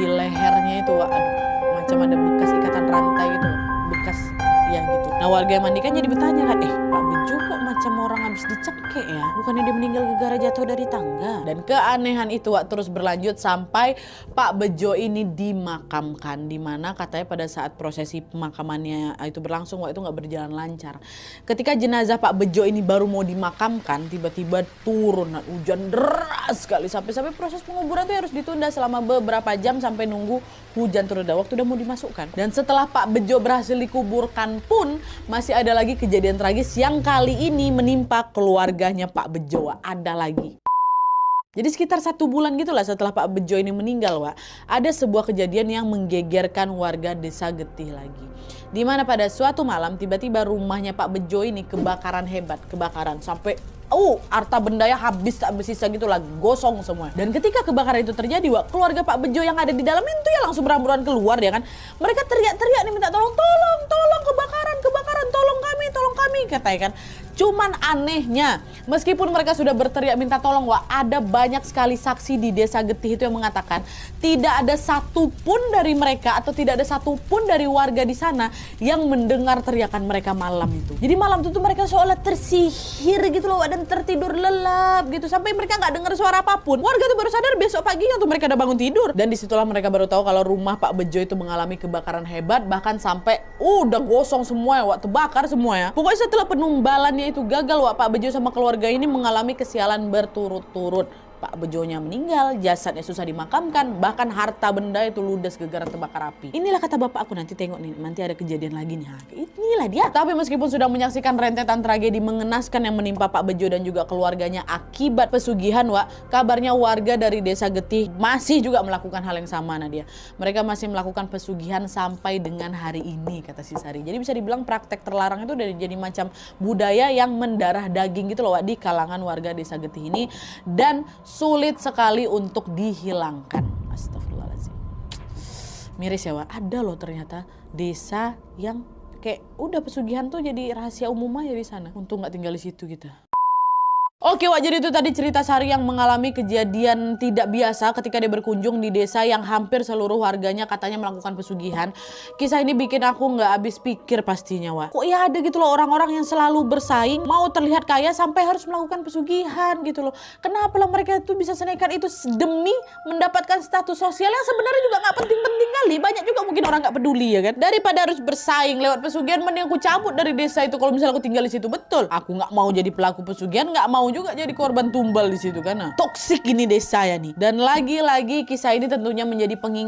Di lehernya itu, Wak, aduh, macam ada bekas ikatan rantai gitu loh. Bekas, ya gitu. Nah warga yang mandi kan jadi bertanya kan, Pak Bejo kok macam orang habis dicekek ya? Bukannya dia meninggal gara-gara jatuh dari tangga? Dan keanehan itu, Wak, terus berlanjut sampai Pak Bejo ini dimakamkan. Dimana katanya pada saat prosesi pemakamannya itu berlangsung, Wak, itu nggak berjalan lancar. Ketika jenazah Pak Bejo ini baru mau dimakamkan, tiba-tiba turun hujan deras sekali. Sampai proses penguburan itu harus ditunda selama beberapa jam sampai nunggu hujan turun. Waktu udah mau dimasukkan. Dan setelah Pak Bejo berhasil dikuburkan pun masih ada lagi kejadian tragis yang kali ini menimpa keluarganya Pak Bejo. Ada lagi. Jadi sekitar 1 bulan gitulah setelah Pak Bejo ini meninggal, Wak, ada sebuah kejadian yang menggegerkan warga desa Getih lagi. Di mana pada suatu malam tiba-tiba rumahnya Pak Bejo ini kebakaran hebat, kebakaran sampai harta bendanya habis tak bersisa gitu lah, gosong semua. Dan ketika kebakaran itu terjadi, Wak, keluarga Pak Bejo yang ada di dalam itu ya langsung berhamburan keluar ya kan. Mereka teriak-teriak nih minta tolong, kebakaran, tolong kami, katanya kan. Cuman anehnya, meskipun mereka sudah berteriak minta tolong, Wak, ada banyak sekali saksi di desa Getih itu yang mengatakan tidak ada satupun dari mereka atau tidak ada satupun dari warga di sana yang mendengar teriakan mereka malam itu. Jadi malam itu tuh mereka seolah tersihir gitu loh, Wak, dan tertidur lelap gitu sampai mereka nggak dengar suara apapun. Warga tuh baru sadar besok paginya tuh mereka udah bangun tidur. Dan disitulah mereka baru tahu kalau rumah Pak Bejo itu mengalami kebakaran hebat, bahkan sampai udah gosong semua ya, Wak, terbakar semua ya. Pokoknya setelah penumbalannya itu gagal, Wak, Pak Bejo sama keluarga ini mengalami kesialan berturut-turut. Pak Bejonya meninggal, jasadnya susah dimakamkan, bahkan harta benda itu ludes gegara terbakar api. Inilah kata bapak aku, nanti tengok nih, nanti ada kejadian lagi nih. Inilah dia. Tapi meskipun sudah menyaksikan rentetan tragedi mengenaskan yang menimpa Pak Bejo dan juga keluarganya akibat pesugihan, Wak, kabarnya warga dari desa Getih masih juga melakukan hal yang sama, Nadia. Mereka masih melakukan pesugihan sampai dengan hari ini, kata si Sari. Jadi bisa dibilang praktek terlarang itu udah jadi macam budaya yang mendarah daging gitu loh, Wak, di kalangan warga desa Getih ini, dan sulit sekali untuk dihilangkan. Astagfirullahaladzim. Miris ya, Wak. Ada loh ternyata desa yang kayak udah pesugihan tuh jadi rahasia umum aja di sana. Untung nggak tinggal di situ kita. Oke, Wak, jadi itu tadi cerita Sari yang mengalami kejadian tidak biasa ketika dia berkunjung di desa yang hampir seluruh warganya katanya melakukan pesugihan. Kisah ini bikin aku nggak habis pikir pastinya, Wak. Kok ya ada gitu loh orang-orang yang selalu bersaing, mau terlihat kaya sampai harus melakukan pesugihan gitu loh. Kenapa lah mereka itu bisa senekat itu demi mendapatkan status sosial yang sebenarnya juga nggak penting-penting kali. Banyak juga mungkin orang nggak peduli ya kan. Daripada harus bersaing lewat pesugihan, mending aku cabut dari desa itu kalau misalnya aku tinggal di situ. Betul. Aku nggak mau jadi pelaku pesugihan, nggak mau juga jadi korban tumbal di situ karena toksik ini desa ya nih. Dan lagi-lagi kisah ini tentunya menjadi pengingat